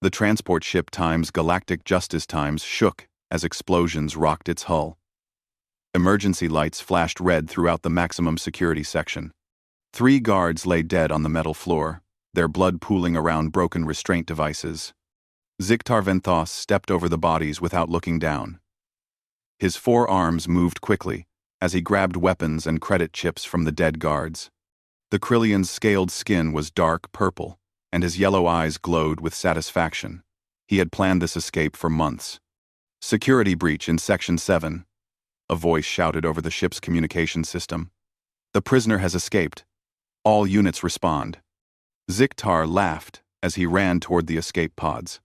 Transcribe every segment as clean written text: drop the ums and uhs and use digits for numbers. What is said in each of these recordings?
The transport ship times Galactic Justice times shook as explosions rocked its hull. Emergency lights flashed red throughout the maximum security section. 3 guards lay dead on the metal floor, their blood pooling around broken restraint devices. Ziktar Venthos stepped over the bodies without looking down. His 4 arms moved quickly as he grabbed weapons and credit chips from the dead guards. The Krillian's scaled skin was dark purple, and his yellow eyes glowed with satisfaction. He had planned this escape for months. Security breach in Section 7. A voice shouted over the ship's communication system. The prisoner has escaped. All units respond. Ziktar laughed as he ran toward the escape pods.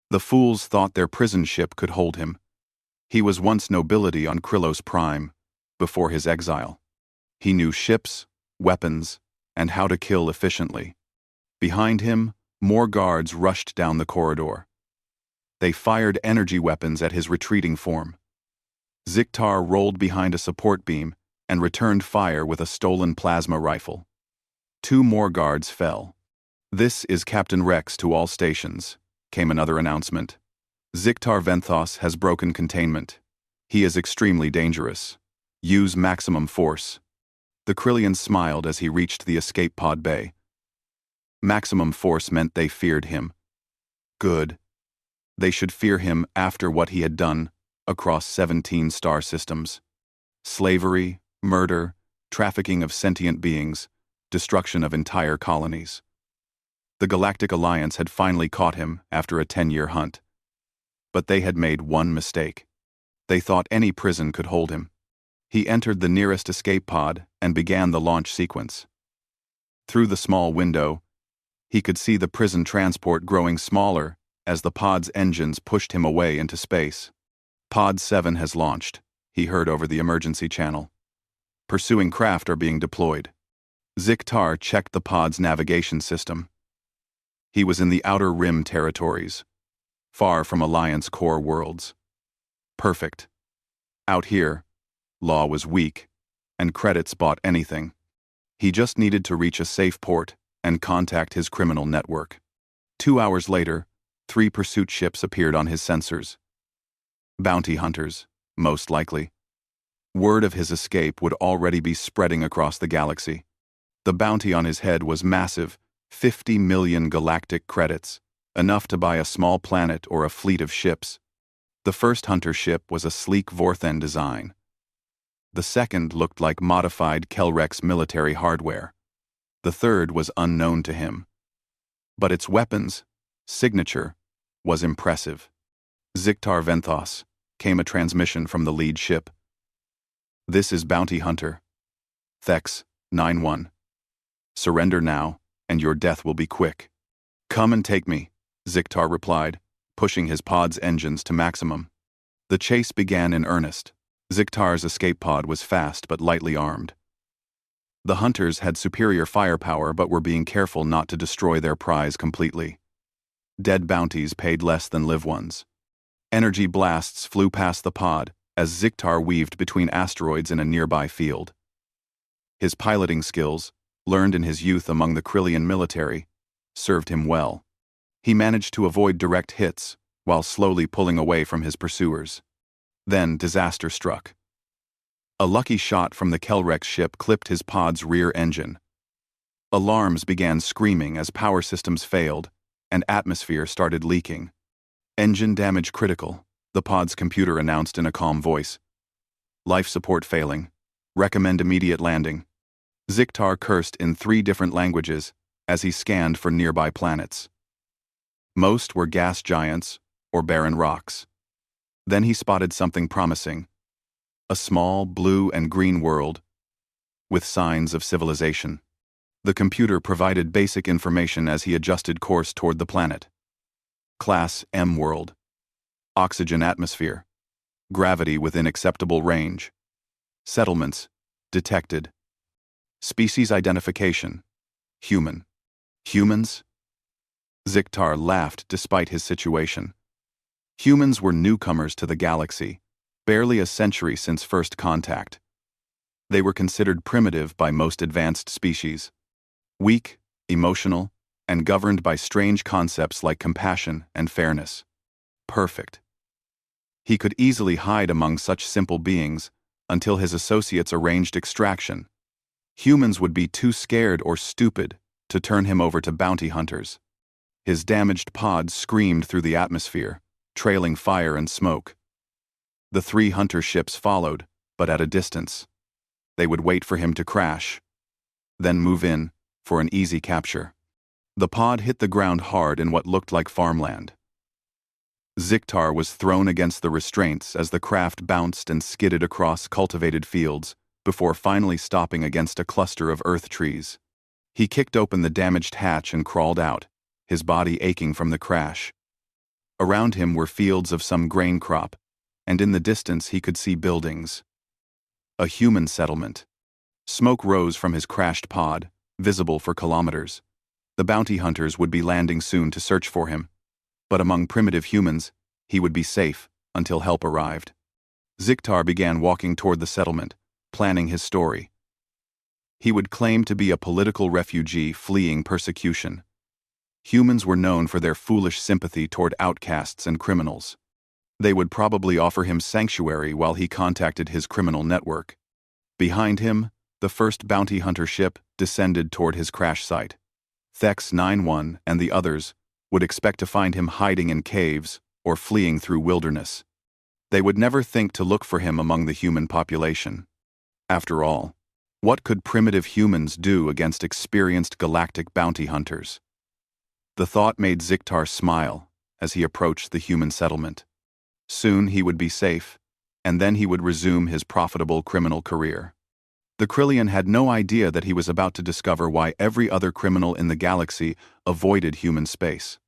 The fools thought their prison ship could hold him. He was once nobility on Krylos Prime, before his exile. He knew ships, weapons, and how to kill efficiently. Behind him, more guards rushed down the corridor. They fired energy weapons at his retreating form. Ziktar rolled behind a support beam and returned fire with a stolen plasma rifle. 2 more guards fell. "This is Captain Rex to all stations," came another announcement. "Ziktar Venthos has broken containment. He is extremely dangerous. Use maximum force." The Krillian smiled as he reached the escape pod bay. Maximum force meant they feared him. Good. They should fear him after what he had done across 17 star systems. Slavery, murder, trafficking of sentient beings, destruction of entire colonies. The Galactic Alliance had finally caught him after a 10-year hunt. But they had made one mistake. They thought any prison could hold him. He entered the nearest escape pod and began the launch sequence. Through the small window, he could see the prison transport growing smaller as the pod's engines pushed him away into space. "Pod 7 has launched," he heard over the emergency channel. "Pursuing craft are being deployed." Ziktar checked the pod's navigation system. He was in the Outer Rim territories, far from Alliance core worlds. Perfect. Out here, law was weak, and credits bought anything. He just needed to reach a safe port and contact his criminal network. 2 hours later, 3 pursuit ships appeared on his sensors. Bounty hunters, most likely. Word of his escape would already be spreading across the galaxy. The bounty on his head was massive, 50 million galactic credits, enough to buy a small planet or a fleet of ships. The first hunter ship was a sleek Vorthen design. The second looked like modified Kelrex military hardware. The third was unknown to him. But its weapons, signature, was impressive. "Ziktar Venthos," came a transmission from the lead ship. "This is Bounty Hunter. Thex, 9-1. Surrender now, and your death will be quick." "Come and take me," Ziktar replied, pushing his pod's engines to maximum. The chase began in earnest. Ziktar's escape pod was fast but lightly armed. The hunters had superior firepower but were being careful not to destroy their prize completely. Dead bounties paid less than live ones. Energy blasts flew past the pod as Ziktar weaved between asteroids in a nearby field. His piloting skills, learned in his youth among the Krillian military, served him well. He managed to avoid direct hits while slowly pulling away from his pursuers. Then disaster struck. A lucky shot from the Kelrex ship clipped his pod's rear engine. Alarms began screaming as power systems failed, and atmosphere started leaking. "Engine damage critical," the pod's computer announced in a calm voice. "Life support failing. Recommend immediate landing." Ziktar cursed in 3 different languages as he scanned for nearby planets. Most were gas giants or barren rocks. Then he spotted something promising. A small blue and green world with signs of civilization. The computer provided basic information as he adjusted course toward the planet. Class M world. Oxygen atmosphere. Gravity within acceptable range. Settlements detected. Species identification. Human. Humans? Ziktar laughed despite his situation. Humans were newcomers to the galaxy, barely a century since first contact. They were considered primitive by most advanced species. Weak, emotional, and governed by strange concepts like compassion and fairness. Perfect. He could easily hide among such simple beings until his associates arranged extraction. Humans would be too scared or stupid to turn him over to bounty hunters. His damaged pod screamed through the atmosphere, trailing fire and smoke. The 3 hunter ships followed, but at a distance. They would wait for him to crash, then move in for an easy capture. The pod hit the ground hard in what looked like farmland. Ziktar was thrown against the restraints as the craft bounced and skidded across cultivated fields before finally stopping against a cluster of earth trees. He kicked open the damaged hatch and crawled out, his body aching from the crash. Around him were fields of some grain crop, and in the distance he could see buildings. A human settlement. Smoke rose from his crashed pod, visible for kilometers. The bounty hunters would be landing soon to search for him, but among primitive humans, he would be safe until help arrived. Ziktar began walking toward the settlement, planning his story. He would claim to be a political refugee fleeing persecution. Humans were known for their foolish sympathy toward outcasts and criminals. They would probably offer him sanctuary while he contacted his criminal network. Behind him, the first bounty hunter ship descended toward his crash site. Thex 9-1 and the others would expect to find him hiding in caves or fleeing through wilderness. They would never think to look for him among the human population. After all, what could primitive humans do against experienced galactic bounty hunters? The thought made Ziktar smile as he approached the human settlement. Soon he would be safe, and then he would resume his profitable criminal career. The Krillian had no idea that he was about to discover why every other criminal in the galaxy avoided human space.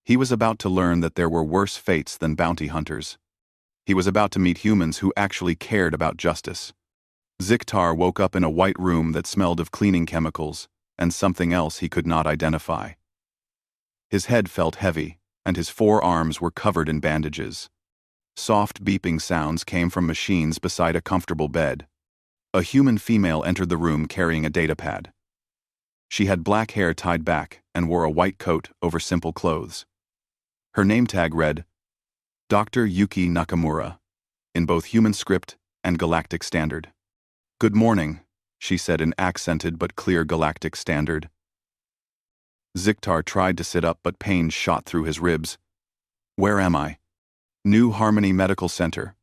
He was about to learn that there were worse fates than bounty hunters. He was about to meet humans who actually cared about justice. Ziktar woke up in a white room that smelled of cleaning chemicals and something else he could not identify. His head felt heavy, and his 4 arms were covered in bandages. Soft beeping sounds came from machines beside a comfortable bed. A human female entered the room carrying a datapad. She had black hair tied back and wore a white coat over simple clothes. Her name tag read, Dr. Yuki Nakamura, in both human script and galactic standard. "Good morning," she said in accented but clear galactic standard. Ziktar tried to sit up, but pain shot through his ribs. "Where am I?" "New Harmony Medical Center.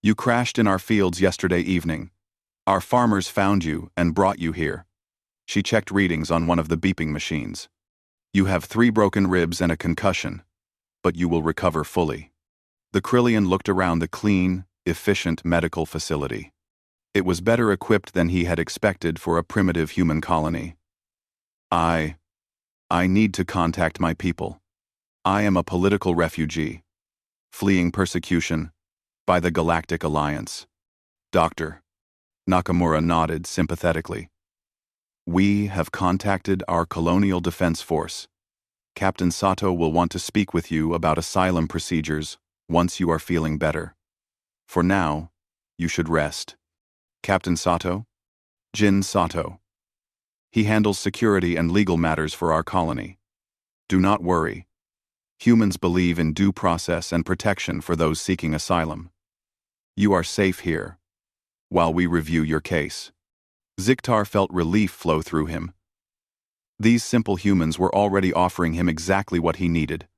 You crashed in our fields yesterday evening. Our farmers found you and brought you here." She checked readings on one of the beeping machines. "You have 3 broken ribs and a concussion, but you will recover fully." The Krillian looked around the clean, efficient medical facility. It was better equipped than he had expected for a primitive human colony. I need to contact my people. I am a political refugee, fleeing persecution by the Galactic Alliance." "Doctor." Nakamura nodded sympathetically. "We have contacted our Colonial Defense Force. Captain Sato will want to speak with you about asylum procedures once you are feeling better. For now, you should rest." "Captain Sato?" "Jin Sato. He handles security and legal matters for our colony. Do not worry. Humans believe in due process and protection for those seeking asylum. You are safe here, while we review your case." Ziktar felt relief flow through him. These simple humans were already offering him exactly what he needed.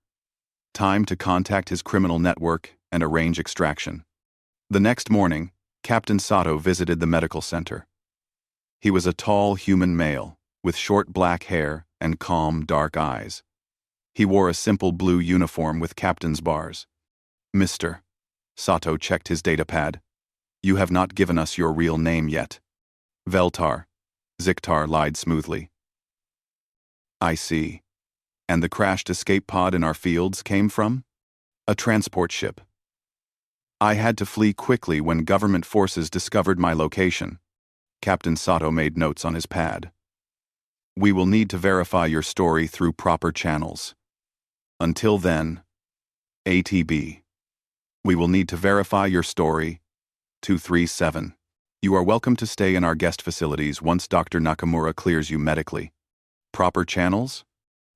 Time to contact his criminal network and arrange extraction. The next morning, Captain Sato visited the medical center. He was a tall human male, with short black hair and calm, dark eyes. He wore a simple blue uniform with captain's bars. "Mr." Sato checked his datapad. "You have not given us your real name yet." "Veltar." Ziktar lied smoothly. "I see. And the crashed escape pod in our fields came from?" "A transport ship. I had to flee quickly when government forces discovered my location." Captain Sato made notes on his pad. "We will need to verify your story through proper channels. Until then, ATB. We will need to verify your story. 237. You are welcome to stay in our guest facilities once Dr. Nakamura clears you medically." "Proper channels?"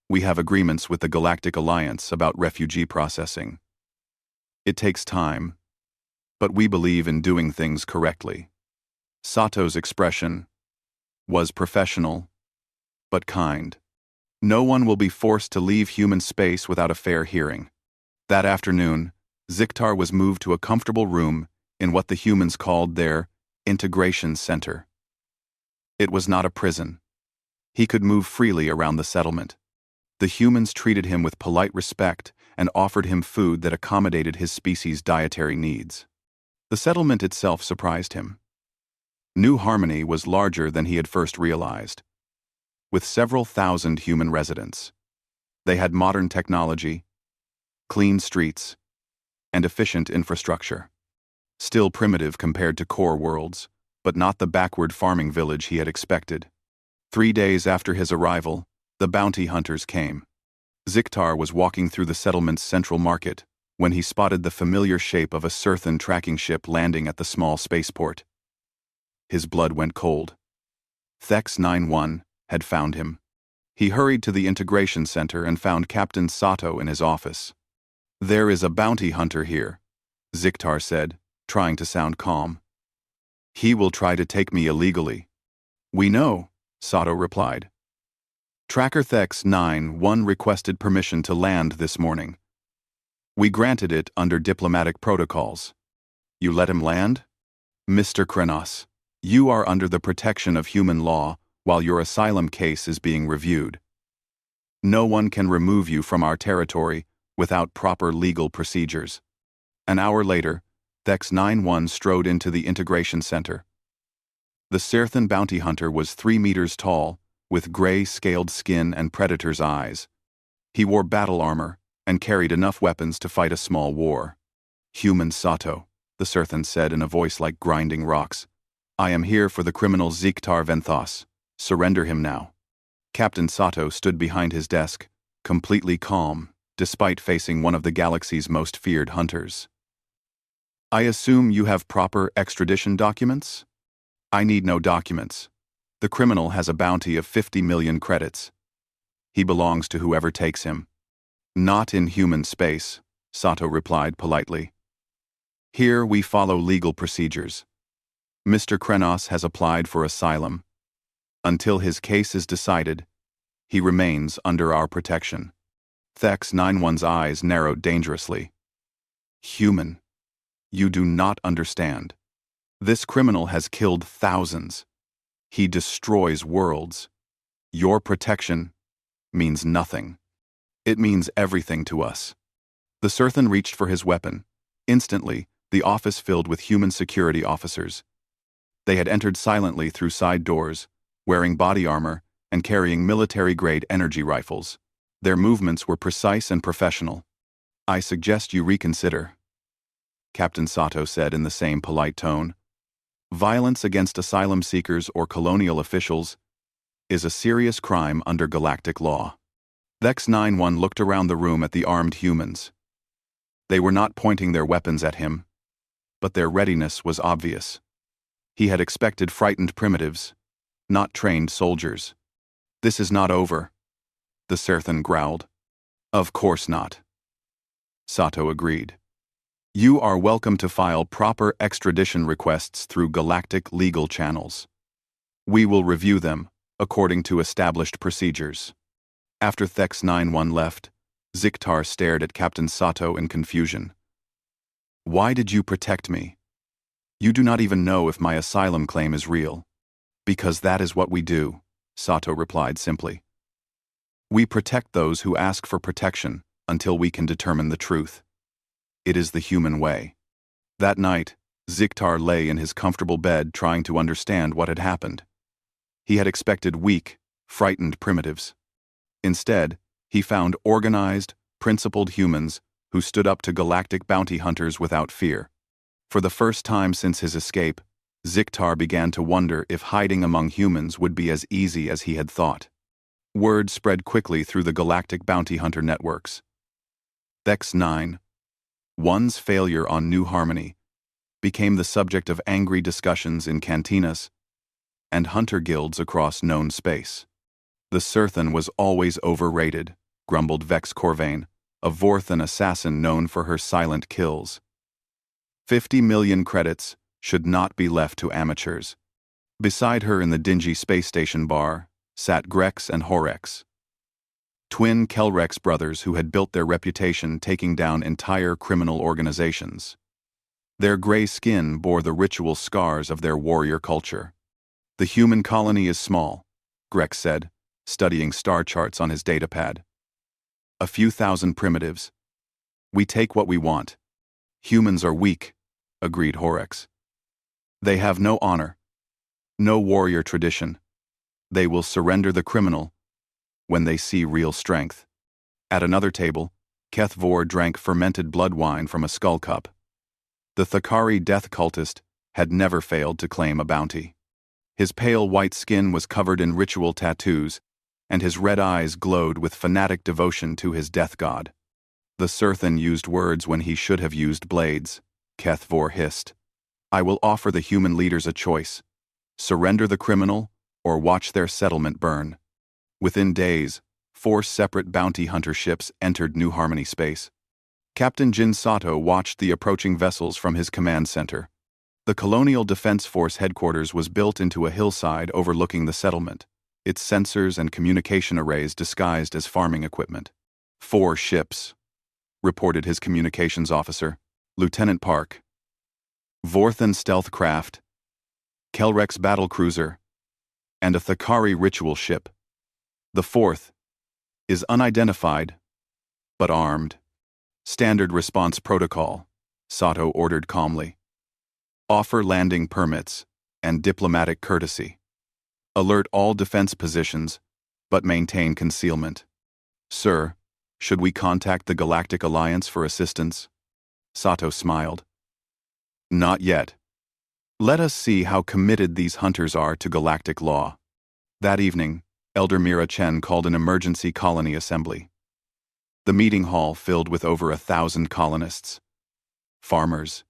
We have agreements with the Galactic Alliance about refugee processing. It takes time, but we believe in doing things correctly. Sato's expression was professional, but kind. No one will be forced to leave human space without a fair hearing. That afternoon, Ziktar was moved to a comfortable room in what the humans called their integration center. It was not a prison. He could move freely around the settlement. The humans treated him with polite respect and offered him food that accommodated his species' dietary needs. The settlement itself surprised him. New Harmony was larger than he had first realized, with several thousand human residents. They had modern technology, clean streets, and efficient infrastructure. Still primitive compared to core worlds, but not the backward farming village he had expected. 3 days after his arrival, the bounty hunters came. Ziktar was walking through the settlement's central market when he spotted the familiar shape of a Surthan tracking ship landing at the small spaceport. His blood went cold. Thex 91 had found him. He hurried to the integration center and found Captain Sato in his office. "There is a bounty hunter here," Ziktar said, trying to sound calm. "He will try to take me illegally." "We know," Sato replied. "Tracker Thex 91 requested permission to land this morning. We granted it under diplomatic protocols. You let him land? Mr. Krenos, you are under the protection of human law while your asylum case is being reviewed. No one can remove you from our territory without proper legal procedures." An hour later, Thex 91 strode into the integration center. The Surthan bounty hunter was 3 meters tall, with gray scaled skin and predator's eyes. He wore battle armor and carried enough weapons to fight a small war. "Human Sato," the Surthan said in a voice like grinding rocks. "I am here for the criminal Ziktar Venthos. Surrender him now." Captain Sato stood behind his desk, completely calm, despite facing one of the galaxy's most feared hunters. "I assume you have proper extradition documents?" "I need no documents. The criminal has a bounty of 50 million credits. He belongs to whoever takes him." "Not in human space," Sato replied politely. "Here we follow legal procedures. Mr. Krenos has applied for asylum. Until his case is decided, he remains under our protection." Thex 91's eyes narrowed dangerously. "Human, you do not understand. This criminal has killed thousands. He destroys worlds. Your protection means nothing. It means everything to us." The Surthan reached for his weapon. Instantly, the office filled with human security officers. They had entered silently through side doors, wearing body armor and carrying military-grade energy rifles. Their movements were precise and professional. "I suggest you reconsider," Captain Sato said in the same polite tone. "Violence against asylum seekers or colonial officials is a serious crime under galactic law." Thex 91 looked around the room at the armed humans. They were not pointing their weapons at him, but their readiness was obvious. He had expected frightened primitives, not trained soldiers. "This is not over," the Surthan growled. "Of course not," Sato agreed. "You are welcome to file proper extradition requests through galactic legal channels. We will review them according to established procedures." After Thex 91 left, Ziktar stared at Captain Sato in confusion. "Why did you protect me? You do not even know if my asylum claim is real." "Because that is what we do," Sato replied simply. "We protect those who ask for protection until we can determine the truth. It is the human way." That night, Ziktar lay in his comfortable bed trying to understand what had happened. He had expected weak, frightened primitives. Instead, he found organized, principled humans who stood up to galactic bounty hunters without fear. For the first time since his escape, Ziktar began to wonder if hiding among humans would be as easy as he had thought. Word spread quickly through the galactic bounty hunter networks. Thex 91's failure on New Harmony became the subject of angry discussions in cantinas and hunter guilds across known space. The Surthan was always overrated, grumbled Vex Corvain, a Vorthan assassin known for her silent kills. 50 million credits should not be left to amateurs. Beside her in the dingy space station bar sat Grex and Horex, twin Kelrex brothers who had built their reputation taking down entire criminal organizations. Their gray skin bore the ritual scars of their warrior culture. The human colony is small, Grex said, studying star charts on his datapad. A few thousand primitives. We take what we want. Humans are weak, agreed Horex. They have no honor, no warrior tradition. They will surrender the criminal when they see real strength. At another table, Keth Vor drank fermented blood wine from a skull cup. The Thakari death cultist had never failed to claim a bounty. His pale white skin was covered in ritual tattoos, and his red eyes glowed with fanatic devotion to his death god. The Surthan used words when he should have used blades, Keth Vor hissed. I will offer the human leaders a choice. Surrender the criminal, or watch their settlement burn. Within days, 4 separate bounty hunter ships entered New Harmony space. Captain Jin Sato watched the approaching vessels from his command center. The Colonial Defense Force headquarters was built into a hillside overlooking the settlement, its sensors and communication arrays disguised as farming equipment. 4 ships, reported his communications officer, Lieutenant Park. Vorthan stealth craft, Kelrex battlecruiser, and a Thakari ritual ship. The 4th is unidentified, but armed. Standard response protocol, Sato ordered calmly. Offer landing permits and diplomatic courtesy. Alert all defense positions, but maintain concealment. Sir, should we contact the Galactic Alliance for assistance? Sato smiled. Not yet. Let us see how committed these hunters are to galactic law. That evening, Elder Mira Chen called an emergency colony assembly. The meeting hall filled with over 1,000 colonists. Farmers,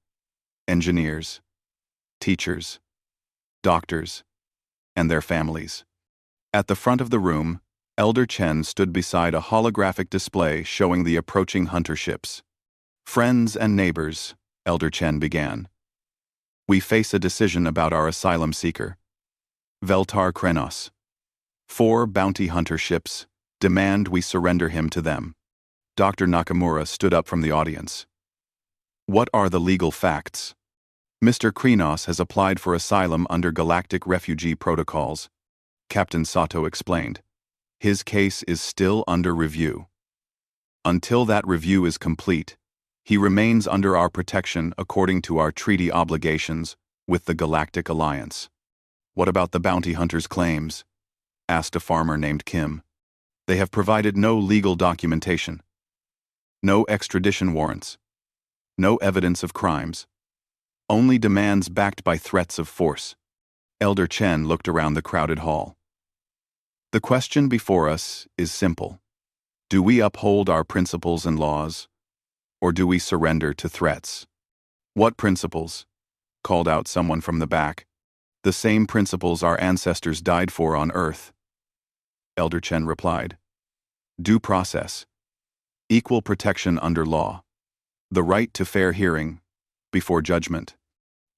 engineers, teachers, doctors, and their families. At the front of the room, Elder Chen stood beside a holographic display showing the approaching hunter ships. Friends and neighbors, Elder Chen began. We face a decision about our asylum seeker, Veltar Krenos. 4 bounty hunter ships demand we surrender him to them. Dr. Nakamura stood up from the audience. What are the legal facts? Mr. Krenos has applied for asylum under galactic refugee protocols, Captain Sato explained. His case is still under review. Until that review is complete, he remains under our protection according to our treaty obligations with the Galactic Alliance. What about the bounty hunter's claims? Asked a farmer named Kim. They have provided no legal documentation. No extradition warrants. No evidence of crimes. Only demands backed by threats of force. Elder Chen looked around the crowded hall. The question before us is simple. Do we uphold our principles and laws, or do we surrender to threats? What principles? Called out someone from the back. The same principles our ancestors died for on Earth. Elder Chen replied. Due process. Equal protection under law. The right to fair hearing before judgment.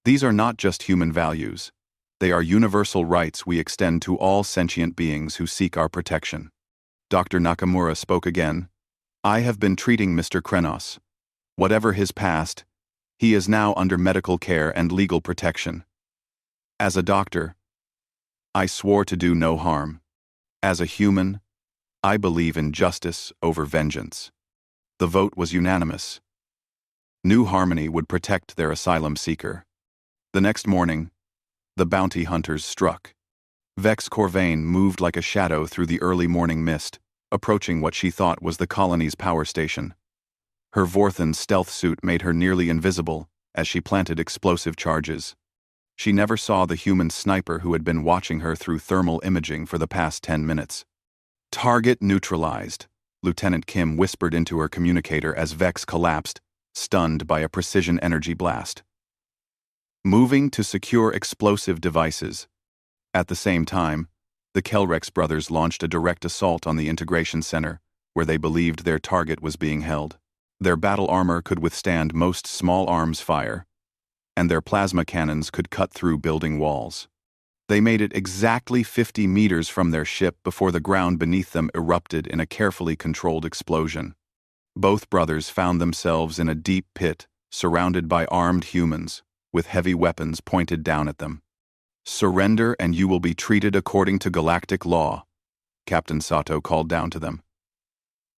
These are not just human values. They are universal rights we extend to all sentient beings who seek our protection. Dr. Nakamura spoke again. I have been treating Mr. Krenos. Whatever his past, he is now under medical care and legal protection. As a doctor, I swore to do no harm. As a human, I believe in justice over vengeance. The vote was unanimous. New Harmony would protect their asylum seeker. The next morning, the bounty hunters struck. Vex Corvain moved like a shadow through the early morning mist, approaching what she thought was the colony's power station. Her Vorthan stealth suit made her nearly invisible as she planted explosive charges. She never saw the human sniper who had been watching her through thermal imaging for the past 10 minutes. Target neutralized, Lieutenant Kim whispered into her communicator as Vex collapsed, stunned by a precision energy blast. Moving to secure explosive devices. At the same time, The Kelrex brothers launched a direct assault on the integration center, where they believed their target was being held. Their battle armor could withstand most small arms fire, and their plasma cannons could cut through building walls. They made it exactly 50 meters from their ship before the ground beneath them erupted in a carefully controlled explosion. Both brothers found themselves in a deep pit, surrounded by armed humans, with heavy weapons pointed down at them. "Surrender and you will be treated according to galactic law," Captain Sato called down to them.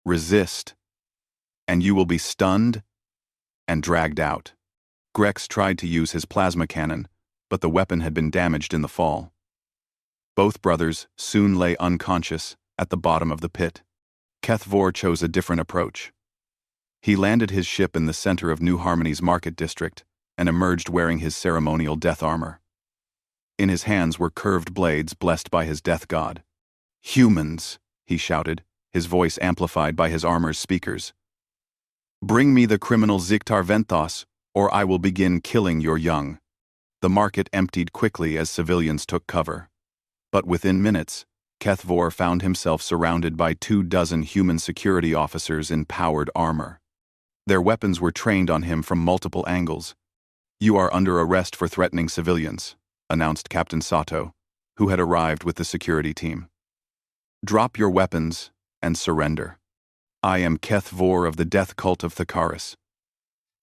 "Resist, and you will be stunned and dragged out." Grex tried to use his plasma cannon, but the weapon had been damaged in the fall. Both brothers soon lay unconscious at the bottom of the pit. Kethvor chose a different approach. He landed his ship in the center of New Harmony's market district and emerged wearing his ceremonial death armor. In his hands were curved blades blessed by his death god. "Humans," he shouted, his voice amplified by his armor's speakers. "Bring me the criminal Ziktar Venthos, or I will begin killing your young." The market emptied quickly as civilians took cover. But within minutes, Kethvor found himself surrounded by 24 human security officers in powered armor. Their weapons were trained on him from multiple angles. "You are under arrest for threatening civilians," announced Captain Sato, who had arrived with the security team. "Drop your weapons and surrender." "I am Kethvor of the death cult of Thakaris.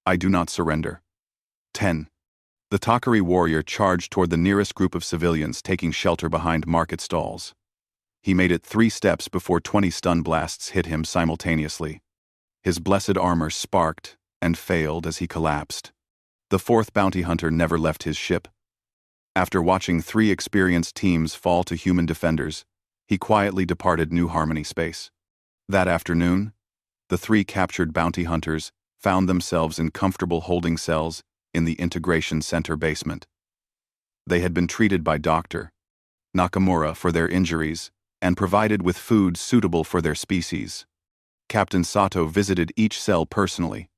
I do not surrender." 10. The Takari warrior charged toward the nearest group of civilians taking shelter behind market stalls. He made it 3 steps before 20 stun blasts hit him simultaneously. His blessed armor sparked and failed as he collapsed. The 4th bounty hunter never left his ship. After watching 3 experienced teams fall to human defenders, he quietly departed New Harmony space. That afternoon, the 3 captured bounty hunters found themselves in comfortable holding cells in the integration center basement. They had been treated by Dr. Nakamura for their injuries and provided with food suitable for their species. Captain Sato visited each cell personally.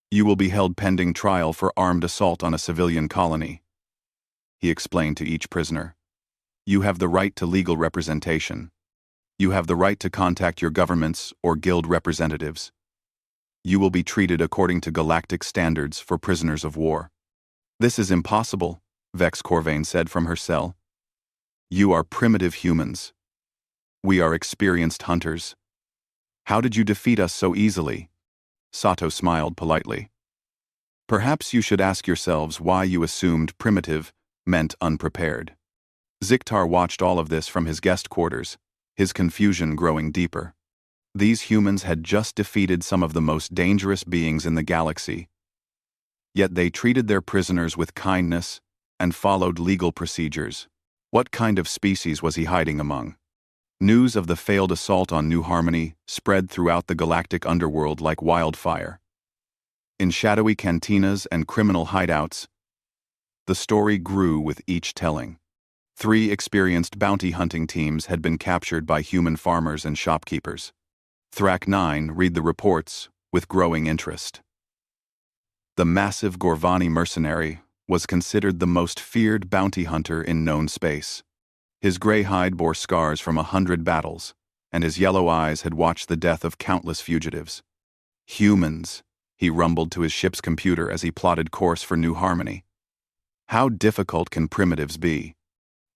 "You will be held pending trial for armed assault on a civilian colony," he explained to each prisoner. "You have the right to legal representation. You have the right to contact your governments or guild representatives. You will be treated according to galactic standards for prisoners of war." "This is impossible," Vex Corvain said from her cell. "You are primitive humans. We are experienced hunters. How did you defeat us so easily?" Sato smiled politely. "Perhaps you should ask yourselves why you assumed primitive meant unprepared." Ziktar watched all of this from his guest quarters, his confusion growing deeper. These humans had just defeated some of the most dangerous beings in the galaxy. Yet they treated their prisoners with kindness and followed legal procedures. What kind of species was he hiding among? News of the failed assault on New Harmony spread throughout the galactic underworld like wildfire. In shadowy cantinas and criminal hideouts, the story grew with each telling. 3 experienced bounty hunting teams had been captured by human farmers and shopkeepers. Thrak 9 read the reports with growing interest. The massive Gorvani mercenary was considered the most feared bounty hunter in known space. His gray hide bore scars from 100 battles, and his yellow eyes had watched the death of countless fugitives. "Humans," he rumbled to his ship's computer as he plotted course for New Harmony. "How difficult can primitives be?"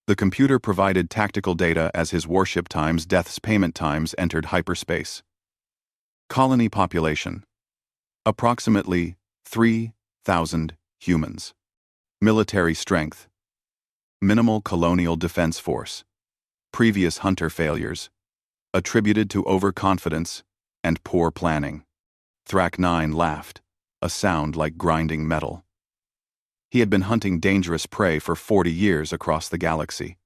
The computer provided tactical data as his warship times Death's payment times entered hyperspace. Colony population: approximately 3,000 humans. Military strength: minimal colonial defense force. Previous hunter failures attributed to overconfidence and poor planning. Thrak 9 laughed, a sound like grinding metal. He had been hunting dangerous prey for 40 years across the galaxy.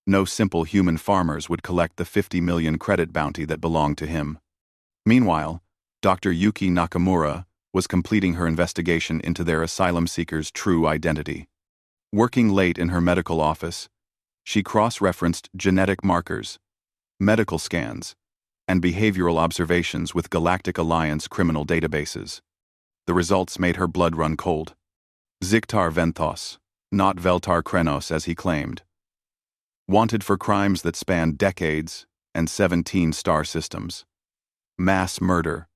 No simple human farmers would collect the 50 million credit bounty that belonged to him. Meanwhile, Dr. Yuki Nakamura was completing her investigation into their asylum seekers' true identity. Working late in her medical office, she cross-referenced genetic markers, medical scans, and behavioral observations with Galactic Alliance criminal databases. The results made her blood run cold. Ziktar Venthos, not Veltar Krenos as he claimed. wanted for crimes that spanned decades and 17 star systems. Mass murder,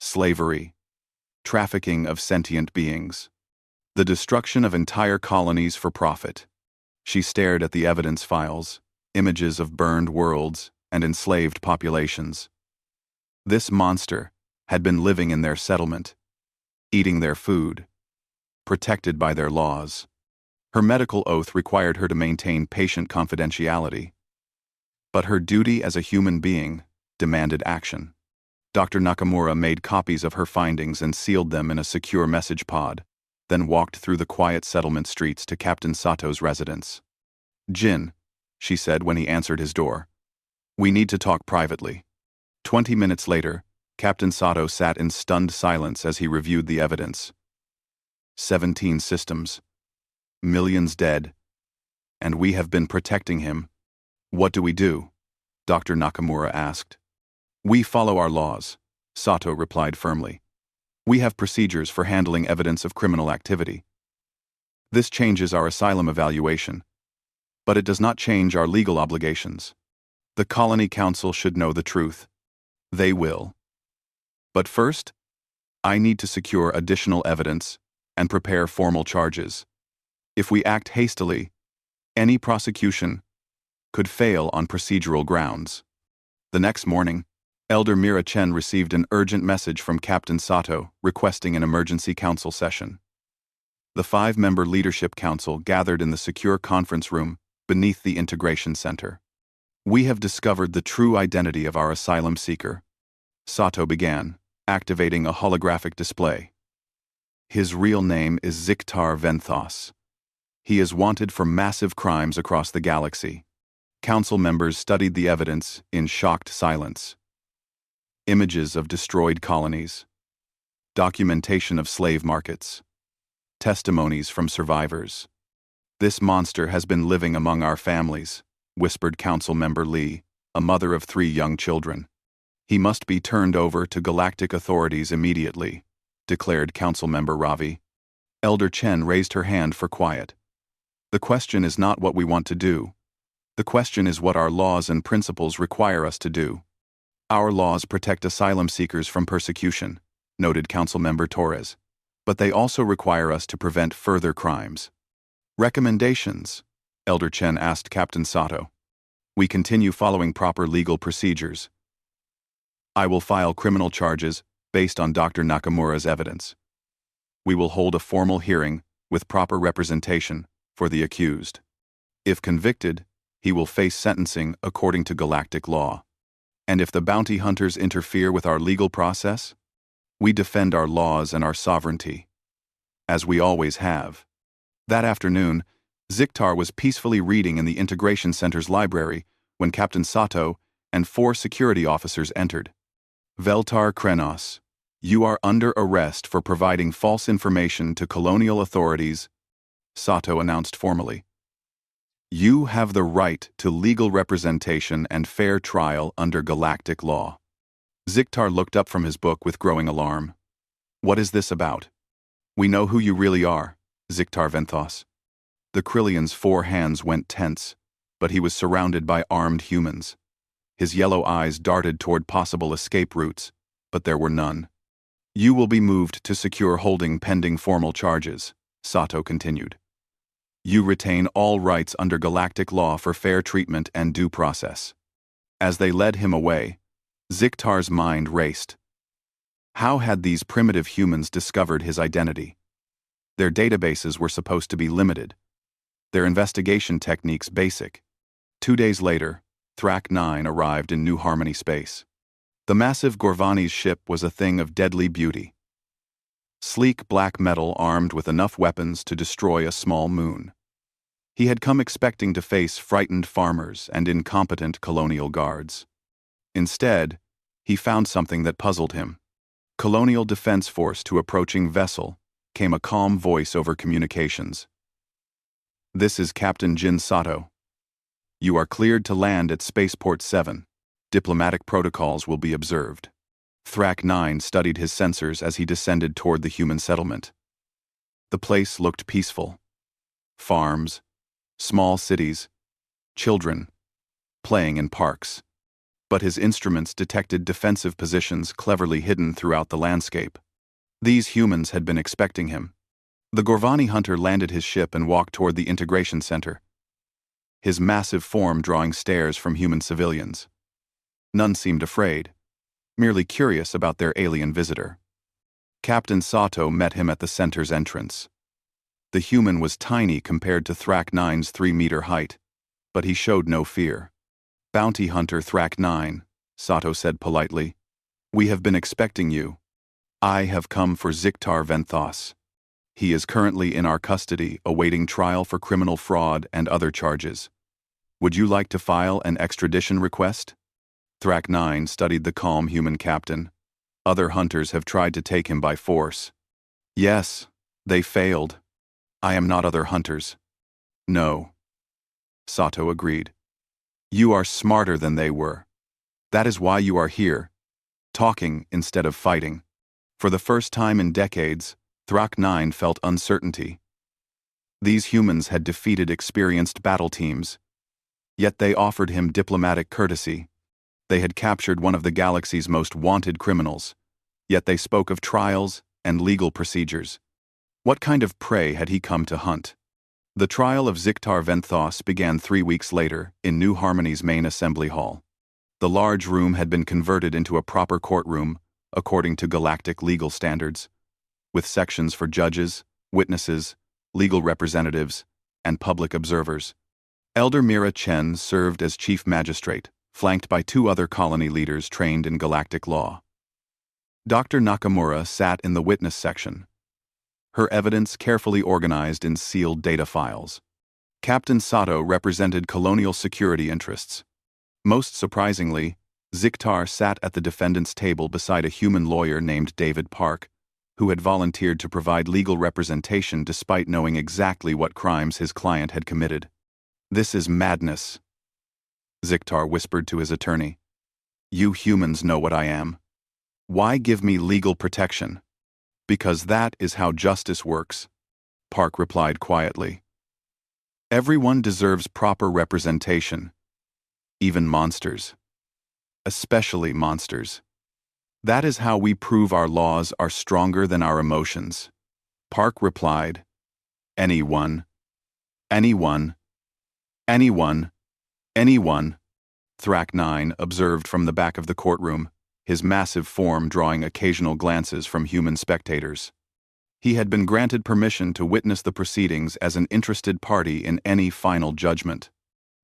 slavery, trafficking of sentient beings, the destruction of entire colonies for profit. She stared at the evidence files, images of burned worlds and enslaved populations. This monster had been living in their settlement, eating their food, protected by their laws. Her medical oath required her to maintain patient confidentiality. But her duty as a human being demanded action. Dr. Nakamura made copies of her findings and sealed them in a secure message pod, then walked through the quiet settlement streets to Captain Sato's residence. "Jin," she said when he answered his door. "We need to talk privately." 20 minutes later, Captain Sato sat in stunned silence as he reviewed the evidence. 17 systems, millions dead, and we have been protecting him. "What do we do?" Dr. Nakamura asked. "We follow our laws," Sato replied firmly. "We have procedures for handling evidence of criminal activity. This changes our asylum evaluation, but it does not change our legal obligations. The Colony Council should know the truth. They will. But first, I need to secure additional evidence and prepare formal charges. If we act hastily, any prosecution could fail on procedural grounds." The next morning, Elder Mira Chen received an urgent message from Captain Sato requesting an emergency council session. The 5-member leadership council gathered in the secure conference room beneath the integration center. "We have discovered the true identity of our asylum seeker," Sato began, activating a holographic display. "His real name is Ziktar Venthos. He is wanted for massive crimes across the galaxy." Council members studied the evidence in shocked silence. Images of destroyed colonies, documentation of slave markets, testimonies from survivors. "This monster has been living among our families," whispered Council Member Lee, a mother of 3 young children. "He must be turned over to galactic authorities immediately," declared Council Member Ravi. Elder Chen raised her hand for quiet. "The question is not what we want to do. The question is what our laws and principles require us to do. Our laws protect asylum seekers from persecution," noted Councilmember Torres, "but they also require us to prevent further crimes." "Recommendations?" Elder Chen asked Captain Sato. "We continue following proper legal procedures. I will file criminal charges based on Dr. Nakamura's evidence. We will hold a formal hearing with proper representation for the accused. If convicted, he will face sentencing according to galactic law. And if the bounty hunters interfere with our legal process, we defend our laws and our sovereignty, as we always have." That afternoon, Ziktar was peacefully reading in the Integration Center's library when Captain Sato and 4 security officers entered. "Veltar Krenos, you are under arrest for providing false information to colonial authorities," Sato announced formally. "You have the right to legal representation and fair trial under galactic law." Ziktar looked up from his book with growing alarm. "What is this about?" "We know who you really are, Ziktar Venthos." The Krillian's 4 hands went tense, but he was surrounded by armed humans. His yellow eyes darted toward possible escape routes, but there were none. "You will be moved to secure holding pending formal charges," Sato continued. "You retain all rights under galactic law for fair treatment and due process." As they led him away, Ziktar's mind raced. How had these primitive humans discovered his identity? Their databases were supposed to be limited, their investigation techniques basic. 2 days later, Thrak 9 arrived in New Harmony space. The massive Gorvani's ship was a thing of deadly beauty. Sleek black metal armed with enough weapons to destroy a small moon. He had come expecting to face frightened farmers and incompetent colonial guards. Instead, he found something that puzzled him. Colonial Defense Force to approaching vessel came a calm voice over communications. "This is Captain Jin Sato. You are cleared to land at Spaceport 7. Diplomatic protocols will be observed." Thrak 9 studied his sensors as he descended toward the human settlement. The place looked peaceful. Farms, small cities, children, playing in parks. But his instruments detected defensive positions cleverly hidden throughout the landscape. These humans had been expecting him. The Gorvani hunter landed his ship and walked toward the integration center, his massive form drawing stares from human civilians. None seemed afraid, merely curious about their alien visitor. Captain Sato met him at the center's entrance. The human was tiny compared to Thrak 9's 3-meter height, but he showed no fear. "Bounty Hunter Thrak 9, Sato said politely. "We have been expecting you. I have come for Ziktar Venthos. He is currently in our custody, awaiting trial for criminal fraud and other charges. Would you like to file an extradition request?" Thrak 9 studied the calm human captain. "Other hunters have tried to take him by force." "Yes, they failed. I am not other hunters." "No." Sato agreed. "You are smarter than they were. That is why you are here, talking instead of fighting." For the first time in decades, Thrak 9 felt uncertainty. These humans had defeated experienced battle teams, yet they offered him diplomatic courtesy. They had captured one of the galaxy's most wanted criminals, yet they spoke of trials and legal procedures. What kind of prey had he come to hunt? The trial of Ziktar Venthos began 3 weeks later in New Harmony's main assembly hall. The large room had been converted into a proper courtroom, according to galactic legal standards, with sections for judges, witnesses, legal representatives, and public observers. Elder Mira Chen served as chief magistrate, flanked by 2 other colony leaders trained in galactic law. Dr. Nakamura sat in the witness section, her evidence carefully organized in sealed data files. Captain Sato represented colonial security interests. Most surprisingly, Ziktar sat at the defendant's table beside a human lawyer named David Park, who had volunteered to provide legal representation despite knowing exactly what crimes his client had committed. "This is madness," Ziktar whispered to his attorney. "You humans know what I am. Why give me legal protection?" "Because that is how justice works," Park replied quietly. "Everyone deserves proper representation, even monsters. Especially monsters. That is how we prove our laws are stronger than our emotions." Park replied, "Anyone. Anyone. Anyone. Anyone." Thrak 9 observed from the back of the courtroom, his massive form drawing occasional glances from human spectators. He had been granted permission to witness the proceedings as an interested party in any final judgment.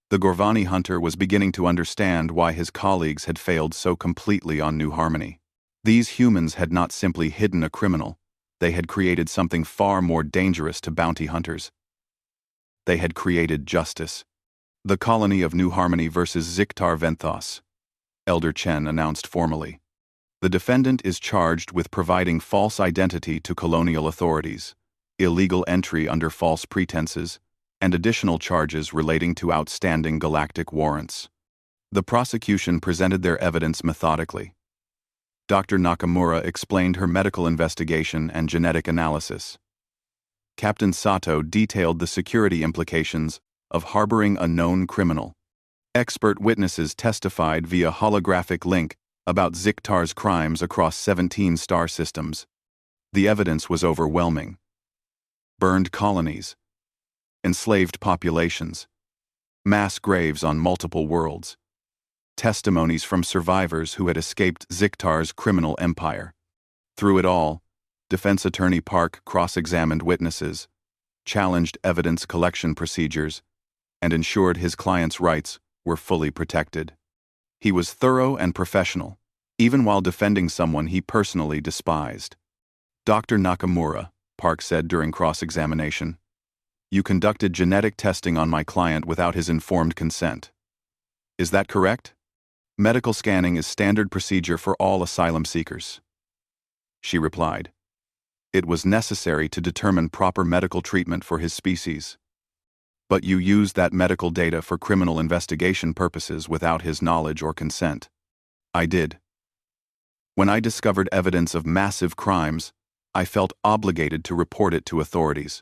The Gorvani hunter was beginning to understand why his colleagues had failed so completely on New Harmony. These humans had not simply hidden a criminal, they had created something far more dangerous to bounty hunters. They had created justice. "The colony of New Harmony versus Ziktar Venthos," Elder Chen announced formally. "The defendant is charged with providing false identity to colonial authorities, illegal entry under false pretenses, and additional charges relating to outstanding galactic warrants." The prosecution presented their evidence methodically. Dr. Nakamura explained her medical investigation and genetic analysis. Captain Sato detailed the security implications of harboring a known criminal. Expert witnesses testified via holographic link about Ziktar's crimes across 17 star systems. The evidence was overwhelming. Burned colonies, enslaved populations, mass graves on multiple worlds, testimonies from survivors who had escaped Ziktar's criminal empire. Through it all, defense attorney Park cross-examined witnesses, challenged evidence collection procedures, and ensured his client's rights were fully protected. He was thorough and professional, even while defending someone he personally despised. "Dr. Nakamura," Park said during cross-examination, "you conducted genetic testing on my client without his informed consent. Is that correct?" "Medical scanning is standard procedure for all asylum seekers," she replied. "It was necessary to determine proper medical treatment for his species. But you used that medical data for criminal investigation purposes without his knowledge or consent." "I did. When I discovered evidence of massive crimes, I felt obligated to report it to authorities."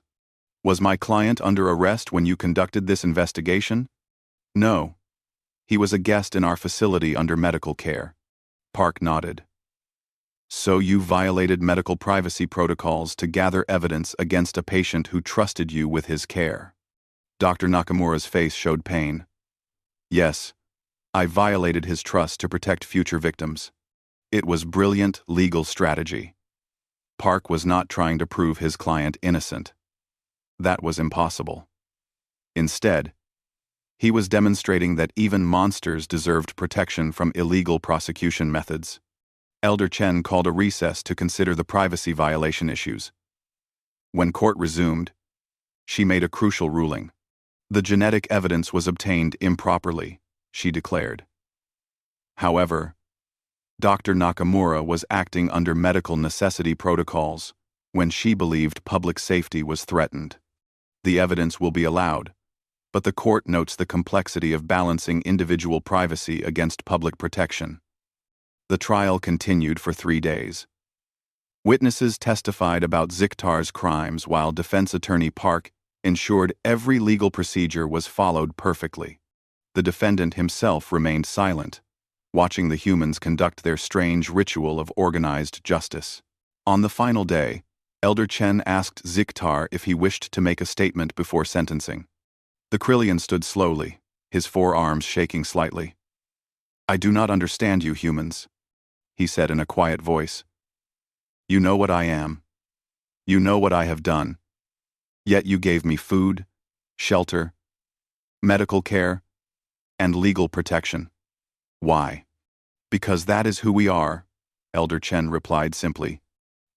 "Was my client under arrest when you conducted this investigation?" No. He was a guest in our facility under medical care. Park nodded. So you violated medical privacy protocols to gather evidence against a patient who trusted you with his care. Dr. Nakamura's face showed pain. Yes, I violated his trust to protect future victims. It was brilliant legal strategy. Park was not trying to prove his client innocent. That was impossible. Instead, he was demonstrating that even monsters deserved protection from illegal prosecution methods. Elder Chen called a recess to consider the privacy violation issues. When court resumed, she made a crucial ruling. The genetic evidence was obtained improperly, she declared. However, Dr. Nakamura was acting under medical necessity protocols when she believed public safety was threatened. The evidence will be allowed, but the court notes the complexity of balancing individual privacy against public protection. The trial continued for 3 days. Witnesses testified about Ziktar's crimes while defense attorney Park ensured every legal procedure was followed perfectly. The defendant himself remained silent, watching the humans conduct their strange ritual of organized justice. On the final day, Elder Chen asked Ziktar if he wished to make a statement before sentencing. The Krillian stood slowly, his forearms shaking slightly. I do not understand you humans, he said in a quiet voice. You know what I am. You know what I have done. Yet you gave me food, shelter, medical care, and legal protection. Why? Because that is who we are, Elder Chen replied simply.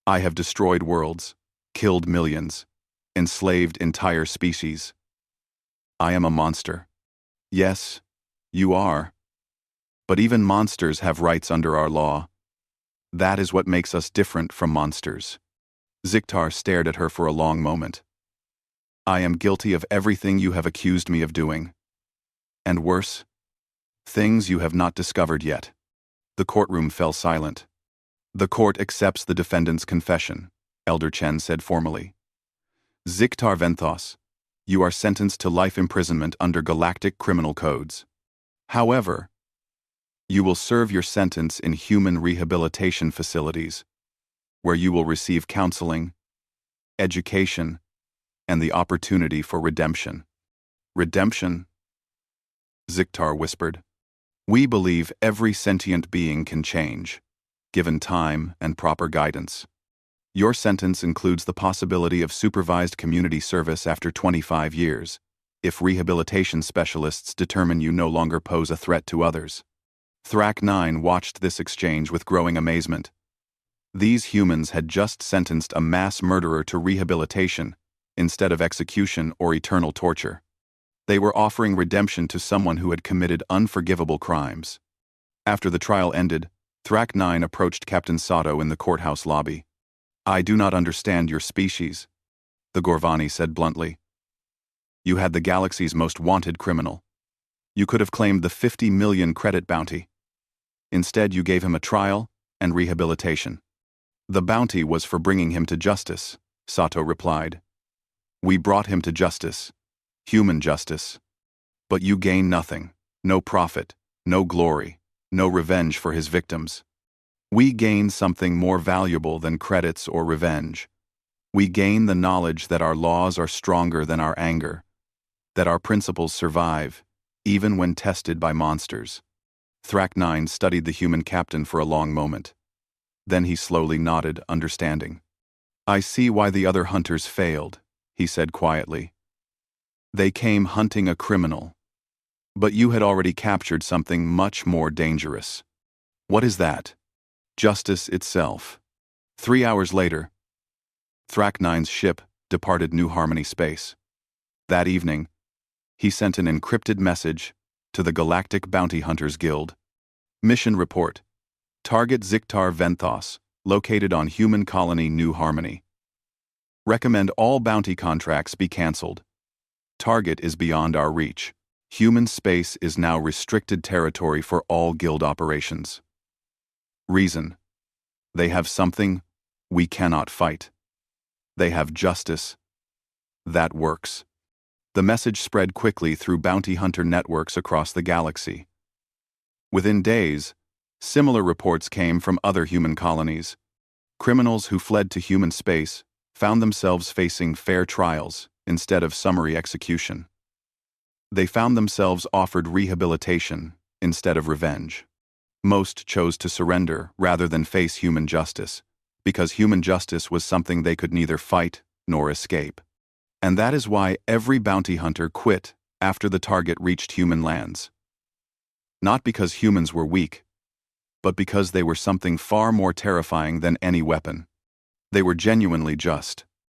I have destroyed worlds, killed millions, enslaved entire species. I am a monster. Yes, you are. But even monsters have rights under our law. That is what makes us different from monsters. Ziktar stared at her for a long moment. I am guilty of everything you have accused me of doing. And worse, things you have not discovered yet. The courtroom fell silent. The court accepts the defendant's confession, Elder Chen said formally. Ziktar Venthos, you are sentenced to life imprisonment under galactic criminal codes. However, you will serve your sentence in human rehabilitation facilities, where you will receive counseling, education, and the opportunity for redemption. Redemption? Ziktar whispered. We believe every sentient being can change, given time and proper guidance. Your sentence includes the possibility of supervised community service after 25 years, if rehabilitation specialists determine you no longer pose a threat to others. Thrak 9 watched this exchange with growing amazement. These humans had just sentenced a mass murderer to rehabilitation instead of execution or eternal torture. They were offering redemption to someone who had committed unforgivable crimes. After the trial ended, Thrak 9 approached Captain Sato in the courthouse lobby. I do not understand your species, the Gorvani said bluntly. You had the galaxy's most wanted criminal. You could have claimed the 50 million credit bounty. Instead, you gave him a trial and rehabilitation. The bounty was for bringing him to justice, Sato replied. We brought him to justice, human justice. But you gain nothing, no profit, no glory, no revenge for his victims. We gain something more valuable than credits or revenge. We gain the knowledge that our laws are stronger than our anger, that our principles survive, even when tested by monsters. Thrak 9 studied the human captain for a long moment. Then he slowly nodded, understanding. I see why the other hunters failed, he said quietly. They came hunting a criminal. But you had already captured something much more dangerous. What is that? Justice itself. 3 hours later, Thrak 9's ship departed New Harmony space. That evening, he sent an encrypted message to the Galactic Bounty Hunters Guild. Mission report. Target Ziktar Venthos, located on human colony New Harmony. Recommend all bounty contracts be cancelled. Target is beyond our reach. Human space is now restricted territory for all guild operations. Reason. They have something we cannot fight. They have justice. That works. The message spread quickly through bounty hunter networks across the galaxy. Within days, similar reports came from other human colonies. Criminals who fled to human space found themselves facing fair trials instead of summary execution. They found themselves offered rehabilitation instead of revenge. Most chose to surrender rather than face human justice, because human justice was something they could neither fight nor escape. And that is why every bounty hunter quit after the target reached human lands. Not because humans were weak, but because they were something far more terrifying than any weapon. They were genuinely just.